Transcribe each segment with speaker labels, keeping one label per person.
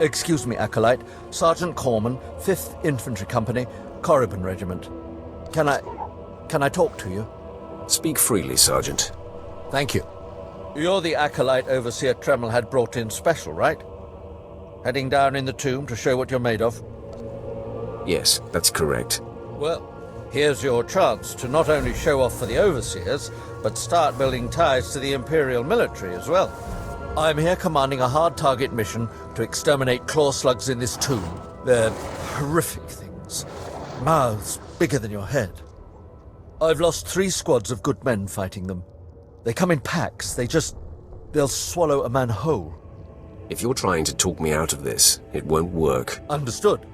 Speaker 1: Excuse me, Acolyte. Sergeant Corman, 5th Infantry Company, Korriban Regiment. Can I talk to you?
Speaker 2: Speak freely, Sergeant.
Speaker 1: Thank you. You're the Acolyte Overseer Tremmel had brought in special, right? Heading down in the tomb to show what you're made of?
Speaker 2: Yes, that's correct.
Speaker 1: Well, here's your chance to not only show off for the Overseers, but start building ties to the Imperial military as well. I'm here commanding a hard-target mission to exterminate claw slugs in this tomb. They're horrific things. Mouths bigger than your head. I've lost 3 squads of good men fighting them. They come in packs. They'll swallow a man whole.
Speaker 2: If you're trying to talk me out of this, it won't work.
Speaker 1: Understood.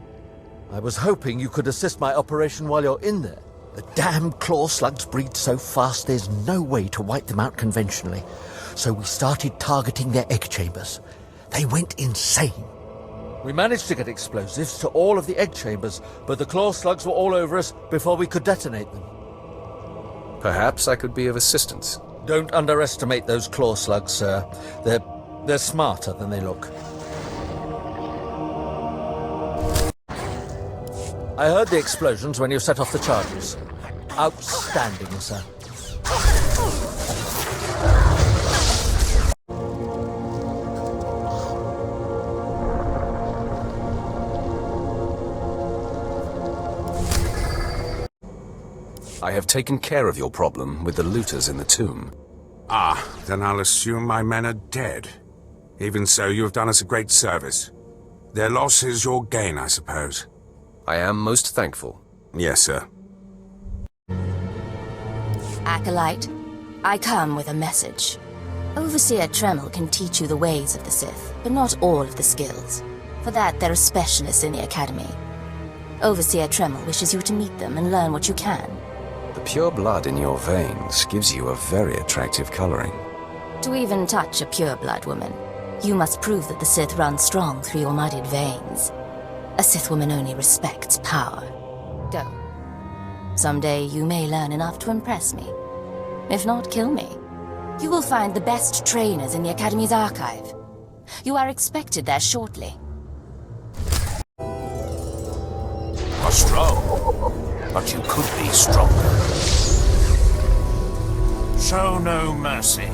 Speaker 1: I was hoping you could assist my operation while you're in there. The damn claw slugs breed so fast there's no way to wipe them out conventionally. So we started targeting their egg chambers. They went insane. We managed to get explosives to all of the egg chambers, but the claw slugs were all over us before we could detonate them.
Speaker 2: Perhaps I could be of assistance.
Speaker 1: Don't underestimate those claw slugs, sir. They're smarter than they look. I heard the explosions when you set off the charges. Outstanding, sir.
Speaker 2: I have taken care of your problem with the looters in the tomb.
Speaker 3: Ah, then I'll assume my men are dead. Even so, you have done us a great service. Their loss is your gain, I suppose.
Speaker 2: I am most thankful.
Speaker 3: Yes, sir.
Speaker 4: Acolyte, I come with a message. Overseer Tremmel can teach you the ways of the Sith, but not all of the skills. For that, there are specialists in the Academy. Overseer Tremmel wishes you to meet them and learn what you can.
Speaker 2: The pure blood in your veins gives you a very attractive coloring.
Speaker 4: To even touch a pure-blood woman, you must prove that the Sith runs strong through your muddied veins. A Sith woman only respects power. Go. Someday you may learn enough to impress me. If not, kill me. You will find the best trainers in the Academy's archive. You are expected there shortly.
Speaker 5: You're strong, but you could be stronger. Show no mercy.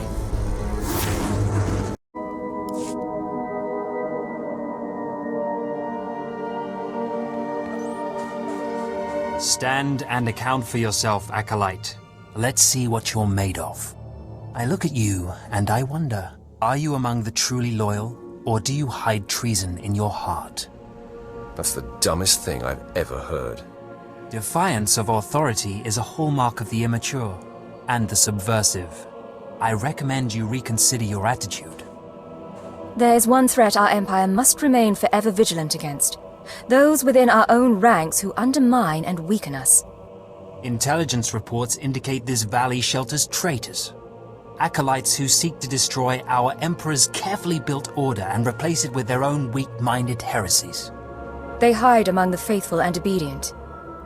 Speaker 6: Stand and account for yourself, Acolyte. Let's see what you're made of. I look at you and I wonder, are you among the truly loyal, or do you hide treason in your heart?
Speaker 2: That's the dumbest thing I've ever heard.
Speaker 6: Defiance of authority is a hallmark of the immature and the subversive. I recommend you reconsider your attitude.
Speaker 7: There is one threat our Empire must remain forever vigilant against. Those within our own ranks who undermine and weaken us.
Speaker 6: Intelligence reports indicate this valley shelters traitors. Acolytes who seek to destroy our Emperor's carefully built order and replace it with their own weak-minded heresies.
Speaker 7: They hide among the faithful and obedient.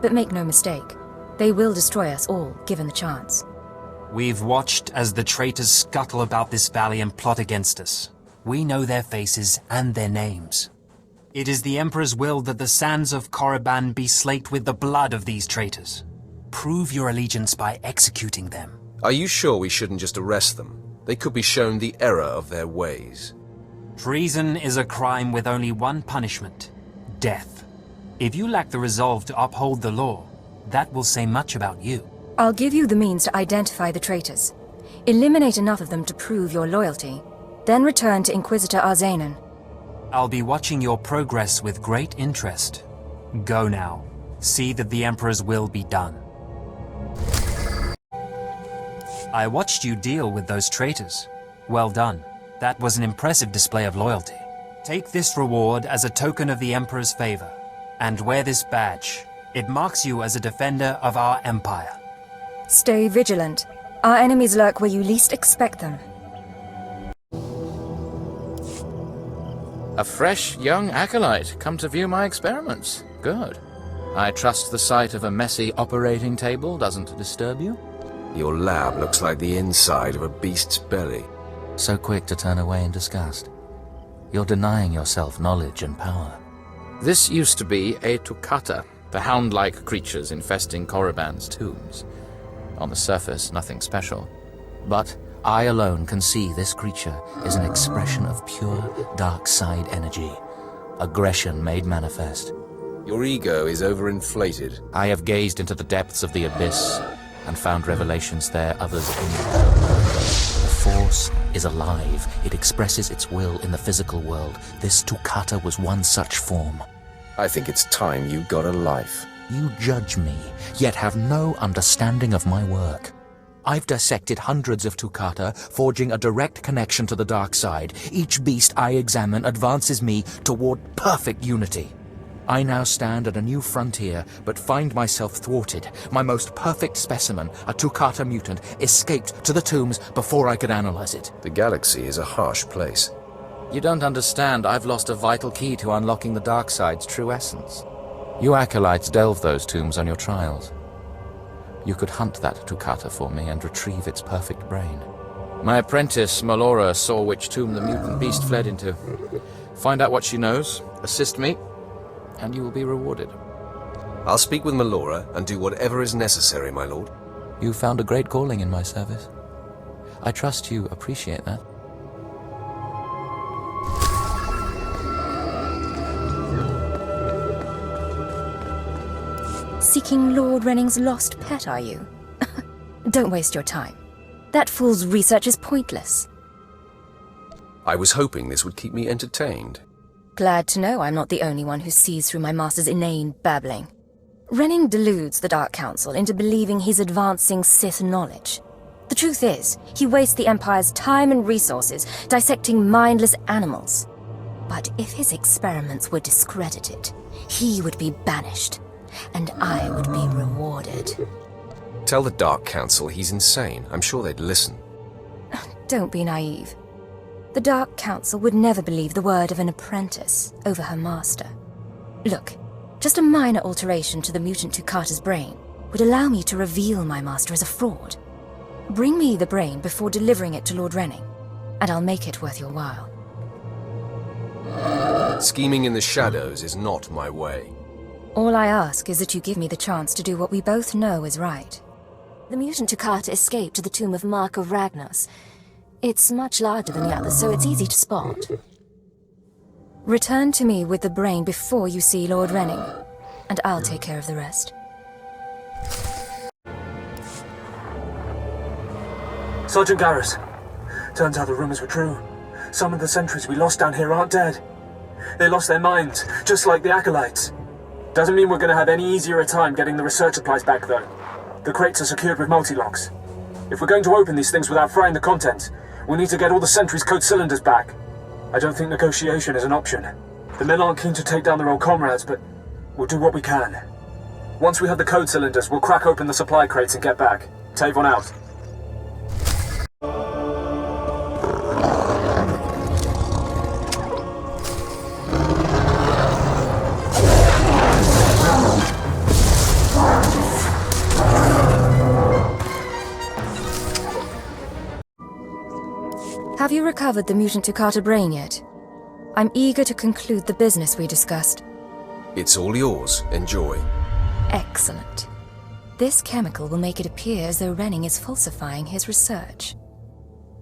Speaker 7: But make no mistake, they will destroy us all, given the chance.
Speaker 6: We've watched as the traitors scuttle about this valley and plot against us. We know their faces and their names. It is the Emperor's will that the sands of Korriban be slaked with the blood of these traitors. Prove your allegiance by executing them.
Speaker 2: Are you sure we shouldn't just arrest them? They could be shown the error of their ways.
Speaker 6: Treason is a crime with only one punishment: death. If you lack the resolve to uphold the law, that will say much about you.
Speaker 7: I'll give you the means to identify the traitors. Eliminate enough of them to prove your loyalty. Then return to Inquisitor Arzanan.
Speaker 6: I'll be watching your progress with great interest. Go now. See that the Emperor's will be done. I watched you deal with those traitors. Well done. That was an impressive display of loyalty. Take this reward as a token of the Emperor's favor, and wear this badge. It marks you as a defender of our Empire.
Speaker 7: Stay vigilant. Our enemies lurk where you least expect them.
Speaker 8: A fresh, young acolyte come to view my experiments. Good. I trust the sight of a messy operating table doesn't disturb you?
Speaker 2: Your lab looks like the inside of a beast's belly.
Speaker 8: So quick to turn away in disgust. You're denying yourself knowledge and power. This used to be a Tukata, the hound-like creatures infesting Korriban's tombs. On the surface, nothing special. But I alone can see this creature is an expression of pure dark side energy. Aggression made manifest.
Speaker 2: Your ego is overinflated.
Speaker 8: I have gazed into the depths of the abyss and found revelations there others only don't. The Force is alive. It expresses its will in the physical world. This Tukata was one such form.
Speaker 2: I think it's time you got a life.
Speaker 8: You judge me, yet have no understanding of my work. I've dissected hundreds of Tukata, forging a direct connection to the dark side. Each beast I examine advances me toward perfect unity. I now stand at a new frontier, but find myself thwarted. My most perfect specimen, a Tukata mutant, escaped to the tombs before I could analyze it.
Speaker 2: The galaxy is a harsh place.
Speaker 8: You don't understand. I've lost a vital key to unlocking the dark side's true essence. You acolytes delve those tombs on your trials. You could hunt that Tukata for me and retrieve its perfect brain. My apprentice, Melora, saw which tomb the mutant beast fled into. Find out what she knows, assist me, and you will be rewarded.
Speaker 2: I'll speak with Melora and do whatever is necessary, my lord.
Speaker 8: You found a great calling in my service. I trust you appreciate that.
Speaker 7: Seeking Lord Renning's lost pet, are you? Don't waste your time. That fool's research is pointless.
Speaker 2: I was hoping this would keep me entertained.
Speaker 7: Glad to know I'm not the only one who sees through my master's inane babbling. Renning deludes the Dark Council into believing he's advancing Sith knowledge. The truth is, he wastes the Empire's time and resources dissecting mindless animals. But if his experiments were discredited, he would be banished, and I would be rewarded.
Speaker 2: Tell the Dark Council he's insane. I'm sure they'd listen.
Speaker 7: Don't be naive. The Dark Council would never believe the word of an apprentice over her master. Look, just a minor alteration to the mutant Tukata's brain would allow me to reveal my master as a fraud. Bring me the brain before delivering it to Lord Renning, and I'll make it worth your while.
Speaker 2: Scheming in the shadows is not my way.
Speaker 7: All I ask is that you give me the chance to do what we both know is right. The mutant Tukata escaped to the tomb of Mark of Ragnos. It's much larger than the others, so it's easy to spot. Return to me with the brain before you see Lord Renning, and I'll take care of the rest.
Speaker 9: Sergeant Garrus. Turns out the rumors were true. Some of the sentries we lost down here aren't dead. They lost their minds, just like the Acolytes. Doesn't mean we're going to have any easier a time getting the research supplies back, though. The crates are secured with multi-locks. If we're going to open these things without frying the contents, we'll need to get all the sentries' code cylinders back. I don't think negotiation is an option. The men aren't keen to take down their old comrades, but we'll do what we can. Once we have the code cylinders, we'll crack open the supply crates and get back. Tavon out.
Speaker 7: Have you recovered the mutant Tukata brain yet? I'm eager to conclude the business we discussed.
Speaker 2: It's all yours. Enjoy.
Speaker 7: Excellent. This chemical will make it appear as though Renning is falsifying his research.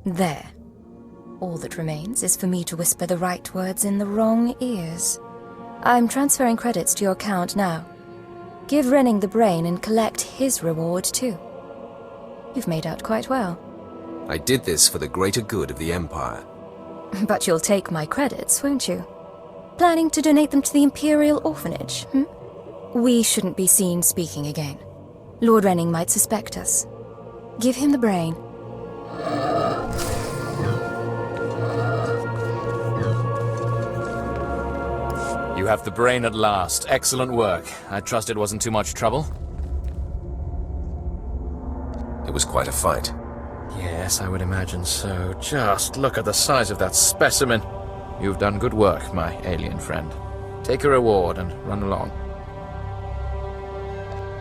Speaker 7: There. All that remains is for me to whisper the right words in the wrong ears. I'm transferring credits to your account now. Give Renning the brain and collect his reward too. You've made out quite well.
Speaker 2: I did this for the greater good of the Empire.
Speaker 7: But you'll take my credits, won't you? Planning to donate them to the Imperial Orphanage, We shouldn't be seen speaking again. Lord Renning might suspect us. Give him the brain.
Speaker 8: You have the brain at last. Excellent work. I trust it wasn't too much trouble?
Speaker 2: It was quite a fight.
Speaker 8: Yes, I would imagine so. Just look at the size of that specimen. You've done good work, my alien friend. Take a reward and run along.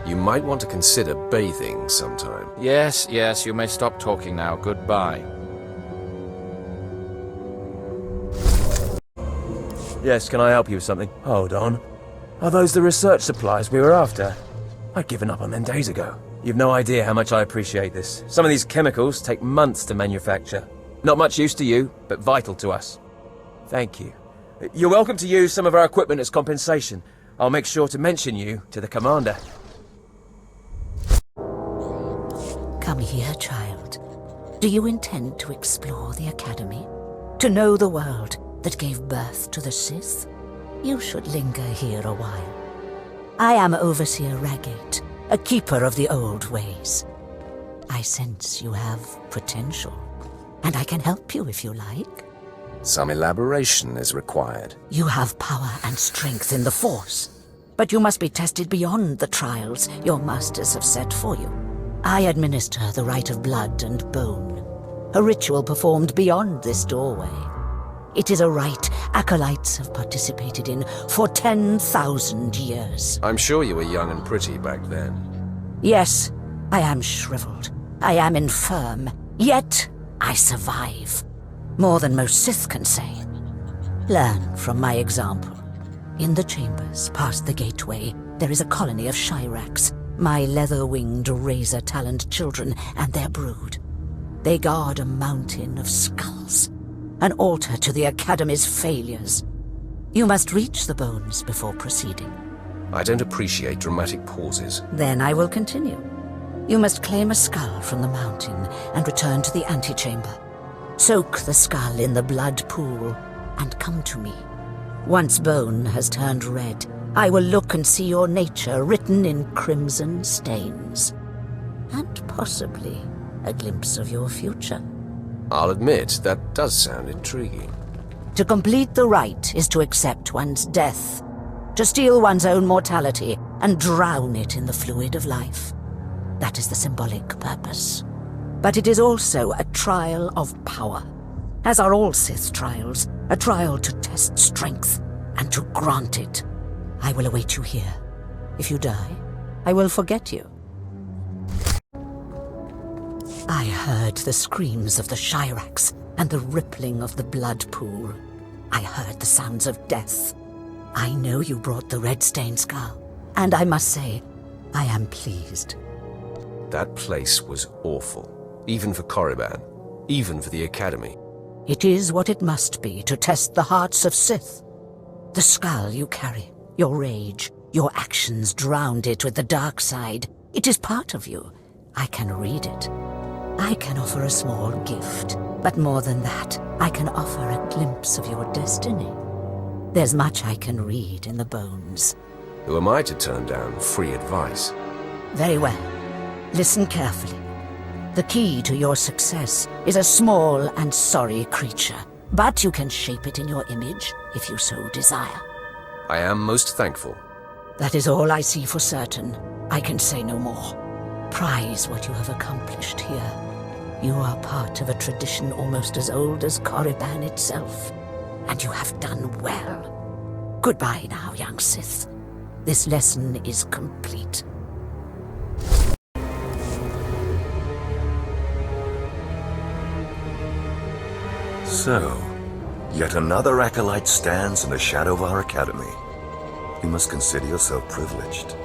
Speaker 2: You might want to consider bathing sometime.
Speaker 8: Yes, you may stop talking now. Goodbye.
Speaker 10: Yes, can I help you with something? Hold on. Are those the research supplies we were after? I'd given up on them days ago. You've no idea how much I appreciate this. Some of these chemicals take months to manufacture. Not much use to you, but vital to us. Thank you. You're welcome to use some of our equipment as compensation. I'll make sure to mention you to the commander.
Speaker 11: Come here, child. Do you intend to explore the Academy? To know the world that gave birth to the Sith? You should linger here a while. I am Overseer Ragate, a keeper of the old ways. I sense you have potential, and I can help you if you like.
Speaker 2: Some elaboration is required.
Speaker 11: You have power and strength in the Force, but you must be tested beyond the trials your masters have set for you. I administer the rite of blood and bone, a ritual performed beyond this doorway. It is a rite acolytes have participated in for 10,000 years.
Speaker 2: I'm sure you were young and pretty back then.
Speaker 11: Yes, I am shriveled. I am infirm. Yet, I survive. More than most Sith can say. Learn from my example. In the chambers, past the gateway, there is a colony of Shyraks, my leather-winged, razor-taloned children and their brood. They guard a mountain of skulls, an altar to the Academy's failures. You must reach the bones before proceeding.
Speaker 2: I don't appreciate dramatic pauses.
Speaker 11: Then I will continue. You must claim a skull from the mountain and return to the antechamber. Soak the skull in the blood pool and come to me. Once bone has turned red, I will look and see your nature written in crimson stains. And possibly a glimpse of your future.
Speaker 2: I'll admit, that does sound intriguing.
Speaker 11: To complete the rite is to accept one's death, to steal one's own mortality and drown it in the fluid of life. That is the symbolic purpose. But it is also a trial of power, as are all Sith trials, a trial to test strength and to grant it. I will await you here. If you die, I will forget you. I heard the screams of the Shyraks and the rippling of the blood pool. I heard the sounds of death. I know you brought the red-stained skull, and I must say, I am pleased.
Speaker 2: That place was awful, even for Korriban, even for the Academy.
Speaker 11: It is what it must be to test the hearts of Sith. The skull you carry, your rage, your actions drowned it with the dark side. It is part of you. I can read it. I can offer a small gift, but more than that, I can offer a glimpse of your destiny. There's much I can read in the bones.
Speaker 2: Who am I to turn down free advice?
Speaker 11: Very well. Listen carefully. The key to your success is a small and sorry creature, but you can shape it in your image if you so desire.
Speaker 2: I am most thankful.
Speaker 11: That is all I see for certain. I can say no more. Prize what you have accomplished here. You are part of a tradition almost as old as Korriban itself, and you have done well. Goodbye now, young Sith. This lesson is complete.
Speaker 12: So, yet another acolyte stands in the shadow of our academy. You must consider yourself privileged.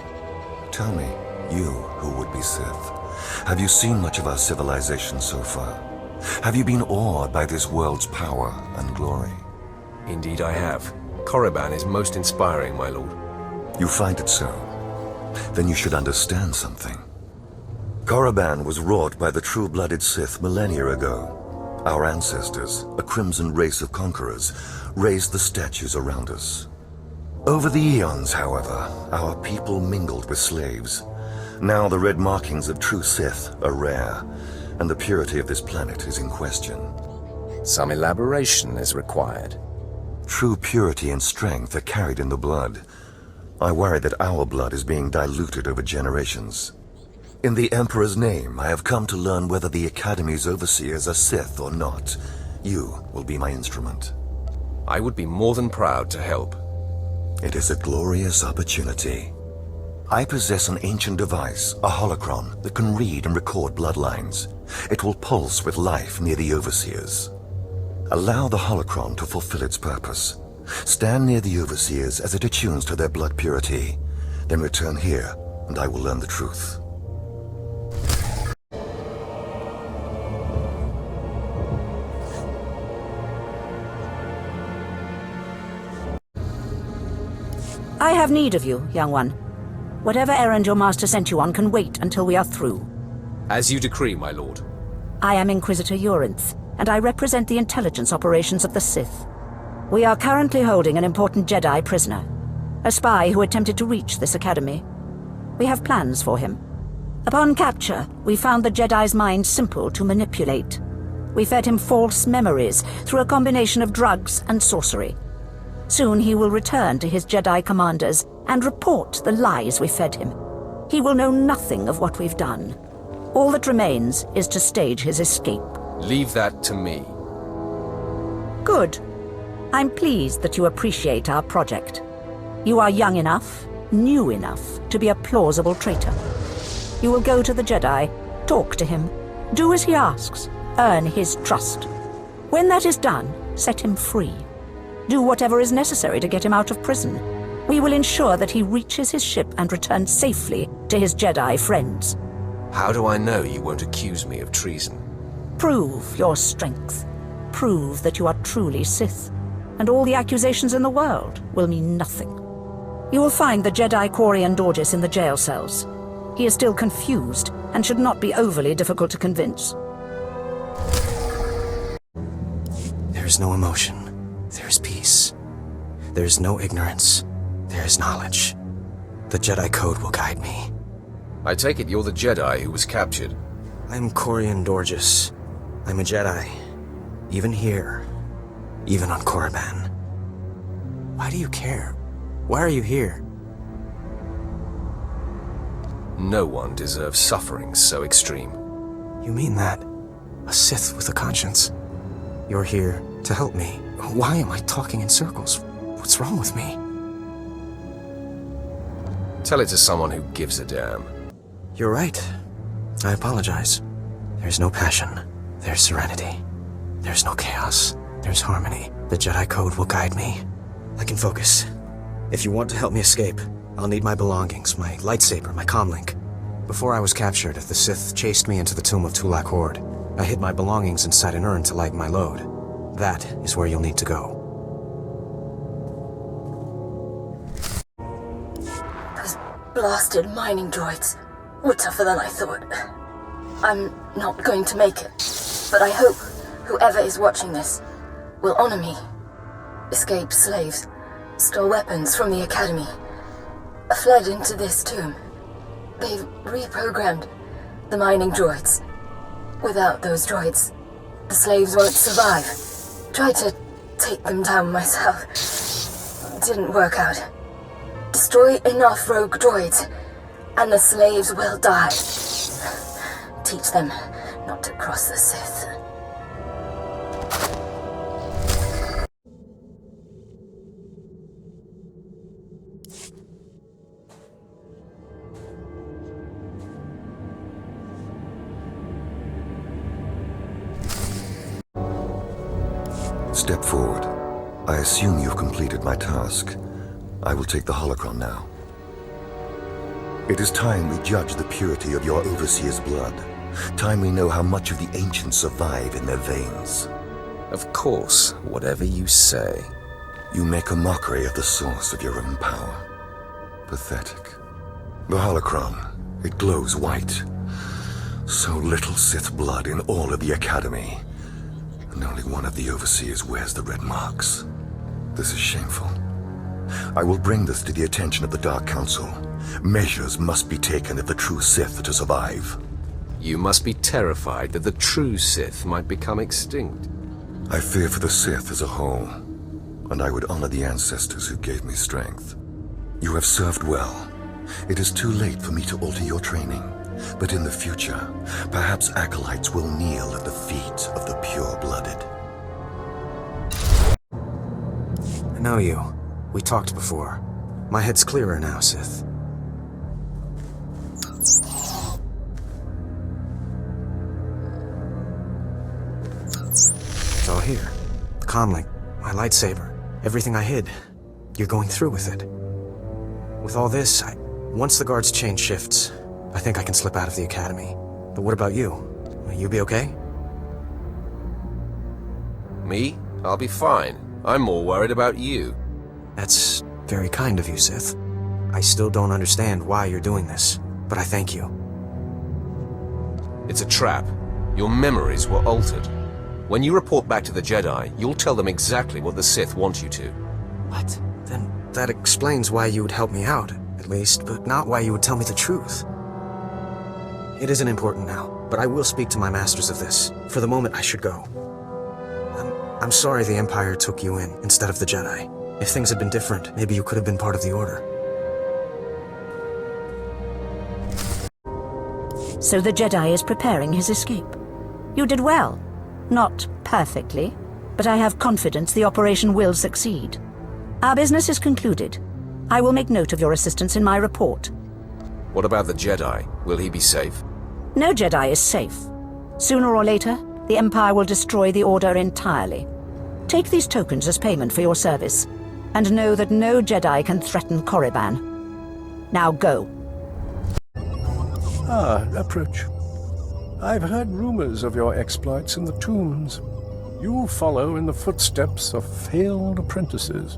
Speaker 12: Tell me, you who would be Sith, have you seen much of our civilization so far? Have you been awed by this world's power and glory?
Speaker 2: Indeed I have. Korriban is most inspiring, my lord.
Speaker 12: You find it so? Then you should understand something. Korriban was wrought by the true-blooded Sith millennia ago. Our ancestors, a crimson race of conquerors, raised the statues around us. Over the eons, however, our people mingled with slaves. Now the red markings of true Sith are rare, and the purity of this planet is in question.
Speaker 2: Some elaboration is required.
Speaker 12: True purity and strength are carried in the blood. I worry that our blood is being diluted over generations. In the Emperor's name, I have come to learn whether the Academy's overseers are Sith or not. You will be my instrument.
Speaker 2: I would be more than proud to help.
Speaker 12: It is a glorious opportunity. I possess an ancient device, a holocron, that can read and record bloodlines. It will pulse with life near the overseers. Allow the holocron to fulfill its purpose. Stand near the Overseers as it attunes to their blood purity. Then return here, and I will learn the truth.
Speaker 11: I have need of you, young one. Whatever errand your master sent you on can wait until we are through.
Speaker 2: As you decree, my lord.
Speaker 11: I am Inquisitor Urinth, and I represent the intelligence operations of the Sith. We are currently holding an important Jedi prisoner, a spy who attempted to reach this academy. We have plans for him. Upon capture, we found the Jedi's mind simple to manipulate. We fed him false memories through a combination of drugs and sorcery. Soon he will return to his Jedi commanders and report the lies we fed him. He will know nothing of what we've done. All that remains is to stage his escape.
Speaker 2: Leave that to me.
Speaker 11: Good. I'm pleased that you appreciate our project. You are young enough, new enough, to be a plausible traitor. You will go to the Jedi, talk to him, do as he asks, earn his trust. When that is done, set him free. Do whatever is necessary to get him out of prison. We will ensure that he reaches his ship and returns safely to his Jedi friends.
Speaker 2: How do I know you won't accuse me of treason?
Speaker 11: Prove your strength. Prove that you are truly Sith, and all the accusations in the world will mean nothing. You will find the Jedi Korriban Dorjus in the jail cells. He is still confused and should not be overly difficult to convince.
Speaker 13: There is no emotion. There is peace. There is no ignorance. There is knowledge. The Jedi Code will guide me.
Speaker 2: I take it you're the Jedi who was captured.
Speaker 13: I'm Korriban Dorjus. I'm a Jedi. Even here. Even on Korriban. Why do you care? Why are you here?
Speaker 2: No one deserves suffering so extreme.
Speaker 13: You mean that? A Sith with a conscience. You're here to help me. Why am I talking in circles? What's wrong with me?
Speaker 2: Tell it to someone who gives a damn.
Speaker 13: You're right. I apologize. There's no passion. There's serenity. There's no chaos. There's harmony. The Jedi Code will guide me. I can focus. If you want to help me escape, I'll need my belongings, my lightsaber, my comlink. Before I was captured, the Sith chased me into the tomb of Tulak Horde. I hid my belongings inside an urn to lighten my load. That is where you'll need to go.
Speaker 4: Those blasted mining droids were tougher than I thought. I'm not going to make it, but I hope whoever is watching this will honor me. Escaped slaves, stole weapons from the academy, fled into this tomb. They've reprogrammed the mining droids. Without those droids, the slaves won't survive. Tried to take them down myself. Didn't work out. Destroy enough rogue droids, and the slaves will die. Teach them not to cross the Sith.
Speaker 12: Step forward. I assume you've completed my task. I will take the holocron now. It is time we judge the purity of your Overseer's blood. Time we know how much of the ancients survive in their veins.
Speaker 2: Of course, whatever you say.
Speaker 12: You make a mockery of the source of your own power. Pathetic. The holocron, it glows white. So little Sith blood in all of the Academy. And only one of the Overseers wears the red marks. This is shameful. I will bring this to the attention of the Dark Council. Measures must be taken if the true Sith are to survive.
Speaker 2: You must be terrified that the true Sith might become extinct.
Speaker 12: I fear for the Sith as a whole, and I would honor the ancestors who gave me strength. You have served well. It is too late for me to alter your training, but in the future, perhaps acolytes will kneel at the feet of the pure-blooded.
Speaker 13: I know you. We talked before. My head's clearer now, Sith. It's all here. The comlink, my lightsaber, Everything I hid, you're going through with it. With all this, once the guards change shifts, I think I can slip out of the academy. But what about you? Will you be okay?
Speaker 2: Me? I'll be fine. I'm more worried about you.
Speaker 13: That's very kind of you, Sith. I still don't understand why you're doing this, but I thank you.
Speaker 2: It's a trap. Your memories were altered. When you report back to the Jedi, you'll tell them exactly what the Sith want you to.
Speaker 13: What? Then that explains why you would help me out, at least, but not why you would tell me the truth. It isn't important now, but I will speak to my masters of this. For the moment, I should go. I'm sorry the Empire took you in instead of the Jedi. If things had been different, maybe you could have been part of the Order.
Speaker 11: So the Jedi is preparing his escape. You did well. Not perfectly, but I have confidence the operation will succeed. Our business is concluded. I will make note of your assistance in my report.
Speaker 2: What about the Jedi? Will he be safe?
Speaker 11: No Jedi is safe. Sooner or later, the Empire will destroy the Order entirely. Take these tokens as payment for your service, and know that no Jedi can threaten Korriban. Now go.
Speaker 14: Approach. I've heard rumors of your exploits in the tombs. You follow in the footsteps of failed apprentices.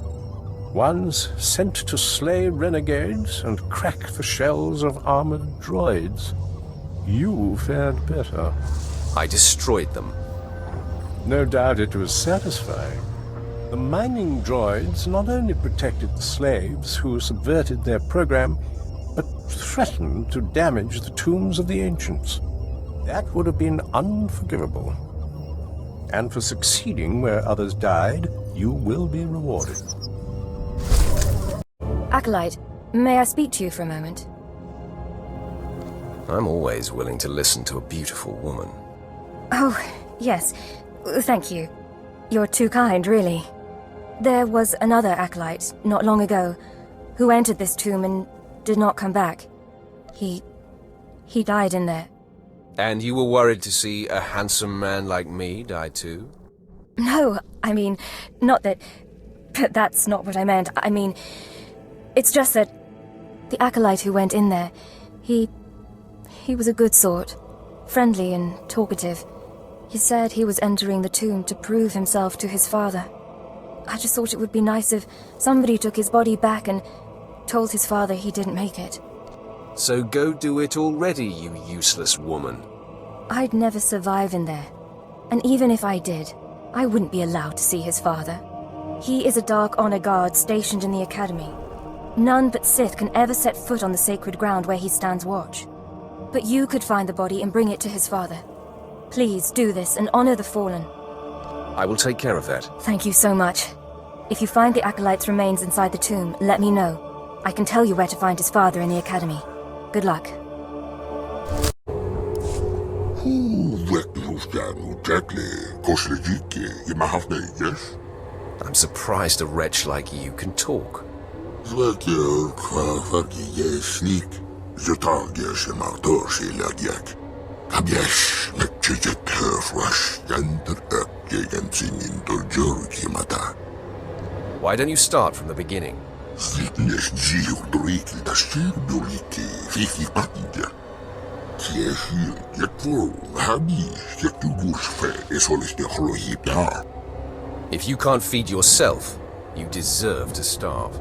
Speaker 14: Ones sent to slay renegades and crack the shells of armored droids. You fared better.
Speaker 2: I destroyed them.
Speaker 14: No doubt it was satisfying. The mining droids not only protected the slaves who subverted their program, but threatened to damage the tombs of the ancients. That would have been unforgivable. And for succeeding where others died, you will be rewarded.
Speaker 7: Acolyte, may I speak to you for a moment?
Speaker 2: I'm always willing to listen to a beautiful woman.
Speaker 7: Oh, yes. Thank you. You're too kind, really. There was another acolyte, not long ago, who entered this tomb and did not come back. He died in there.
Speaker 2: And you were worried to see a handsome man like me die too?
Speaker 7: No, I mean, not that... But that's not what I meant. I mean, it's just that the acolyte who went in there, he was a good sort, friendly and talkative. He said he was entering the tomb to prove himself to his father. I just thought it would be nice if somebody took his body back and told his father he didn't make it.
Speaker 2: So go do it already, you useless woman.
Speaker 7: I'd never survive in there. And even if I did, I wouldn't be allowed to see his father. He is a Dark Honor Guard stationed in the Academy. None but Sith can ever set foot on the sacred ground where he stands watch. But you could find the body and bring it to his father. Please do this and honor the fallen.
Speaker 2: I will take care of that.
Speaker 7: Thank you so much. If you find the Acolyte's remains inside the tomb, let me know. I can tell you where to find his father in the Academy. Good luck.
Speaker 2: I'm surprised a wretch like you can talk. Why don't you start from the beginning? If you can't feed yourself, you deserve to starve.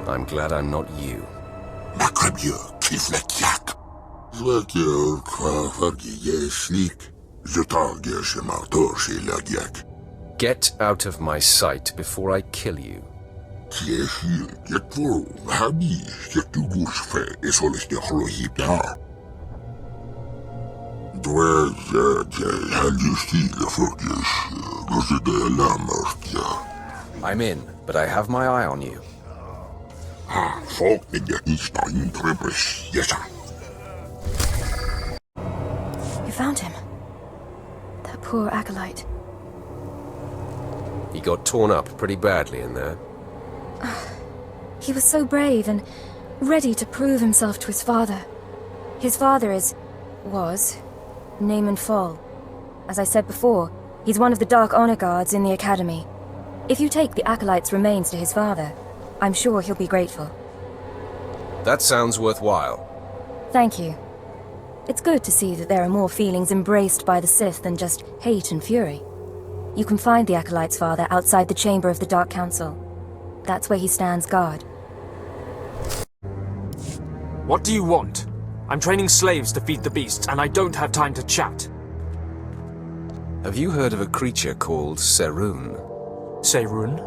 Speaker 2: I'm glad I'm not you. Get out of my sight before I kill you. I'm in, but I have my eye on you.
Speaker 7: You found him. That poor acolyte.
Speaker 2: He got torn up pretty badly in there.
Speaker 7: He was so brave and ready to prove himself to his father. His father was Naaman Fall. As I said before, he's one of the Dark Honor Guards in the Academy. If you take the Acolyte's remains to his father, I'm sure he'll be grateful.
Speaker 2: That sounds worthwhile.
Speaker 7: Thank you. It's good to see that there are more feelings embraced by the Sith than just hate and fury. You can find the Acolyte's father outside the chamber of the Dark Council. That's where he stands guard.
Speaker 9: What do you want? I'm training slaves to feed the beasts, and I don't have time to chat.
Speaker 2: Have you heard of a creature called Seroon?
Speaker 9: Seroon?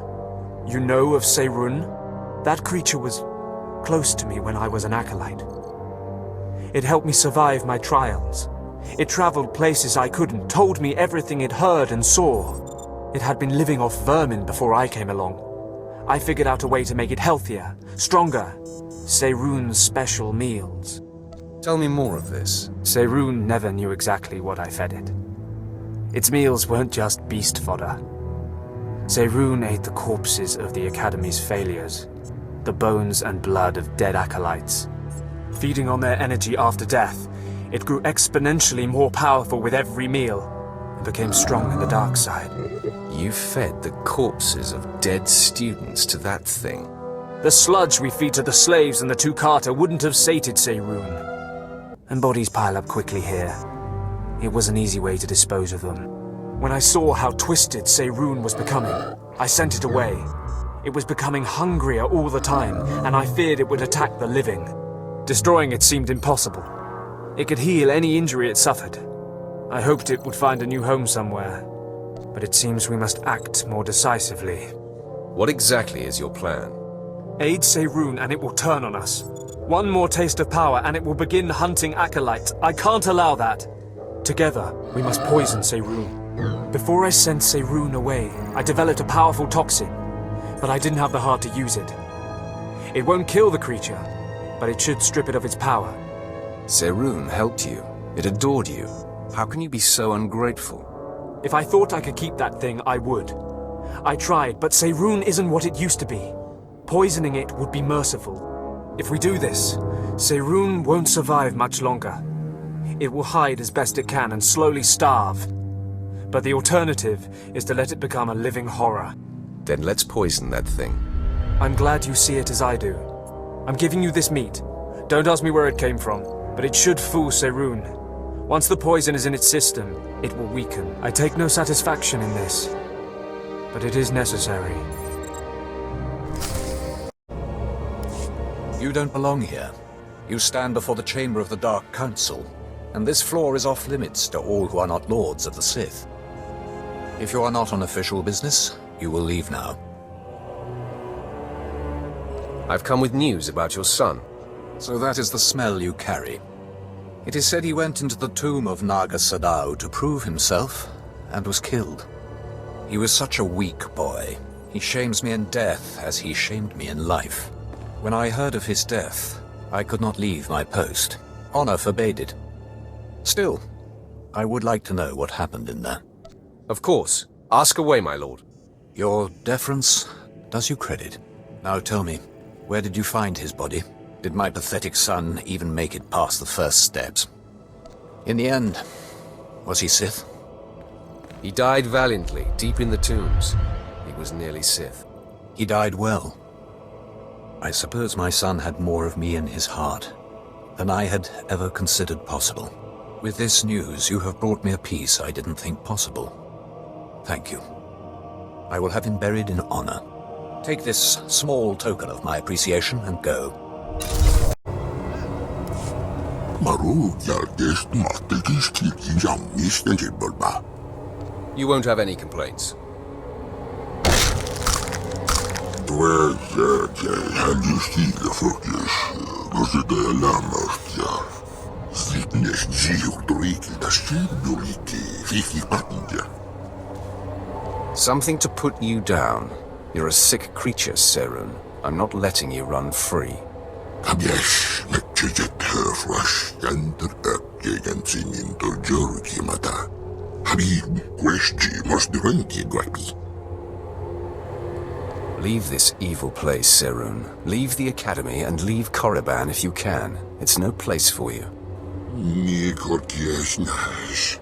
Speaker 9: You know of Seroon? That creature was close to me when I was an acolyte. It helped me survive my trials. It traveled places I couldn't, told me everything it heard and saw. It had been living off vermin before I came along. I figured out a way to make it healthier, stronger. Seroon's special meals.
Speaker 2: Tell me more of this.
Speaker 9: Seroon never knew exactly what I fed it. Its meals weren't just beast fodder. Seroon ate the corpses of the Academy's failures, the bones and blood of dead acolytes. Feeding on their energy after death, it grew exponentially more powerful with every meal, and became strong in the dark side.
Speaker 2: You fed the corpses of dead students to that thing?
Speaker 9: The sludge we feed to the slaves and the two-carter wouldn't have sated Seroon. And bodies pile up quickly here. It was an easy way to dispose of them. When I saw how twisted Seroon was becoming, I sent it away. It was becoming hungrier all the time, and I feared it would attack the living. Destroying it seemed impossible. It could heal any injury it suffered. I hoped it would find a new home somewhere, but it seems we must act more decisively.
Speaker 2: What exactly is your plan?
Speaker 9: Aid Seroon and it will turn on us. One more taste of power and it will begin hunting acolytes. I can't allow that. Together, we must poison Seroon. Before I sent Seroon away, I developed a powerful toxin, but I didn't have the heart to use it. It won't kill the creature, but it should strip it of its power.
Speaker 2: Seroon helped you. It adored you. How can you be so ungrateful?
Speaker 9: If I thought I could keep that thing, I would. I tried, but Seroon isn't what it used to be. Poisoning it would be merciful. If we do this, Seroon won't survive much longer. It will hide as best it can and slowly starve. But the alternative is to let it become a living horror.
Speaker 2: Then let's poison that thing.
Speaker 9: I'm glad you see it as I do. I'm giving you this meat. Don't ask me where it came from, but it should fool Seroon. Once the poison is in its system, it will weaken. I take no satisfaction in this, but it is necessary.
Speaker 5: You don't belong here. You stand before the chamber of the Dark Council, and this floor is off limits to all who are not lords of the Sith. If you are not on official business, you will leave now.
Speaker 2: I've come with news about your son.
Speaker 5: So that is the smell you carry. It is said he went into the tomb of Naga Sadao to prove himself, and was killed. He was such a weak boy. He shames me in death as he shamed me in life. When I heard of his death, I could not leave my post. Honor forbade it. Still, I would like to know what happened in there.
Speaker 2: Of course. Ask away, my lord.
Speaker 5: Your deference does you credit. Now tell me, where did you find his body? Did my pathetic son even make it past the first steps? In the end, was he Sith?
Speaker 2: He died valiantly, deep in the tombs. He was nearly Sith.
Speaker 5: He died well. I suppose my son had more of me in his heart than I had ever considered possible. With this news, you have brought me a peace I didn't think possible. Thank you. I will have him buried in honor. Take this small token of my appreciation and go.
Speaker 2: You won't have any complaints. Something to put you down. You're a sick creature, Seroon. I'm not letting you run free. Leave this evil place, Serun. Leave the Academy and leave Korriban if you can. It's no place for you.
Speaker 15: Никогда знаешь.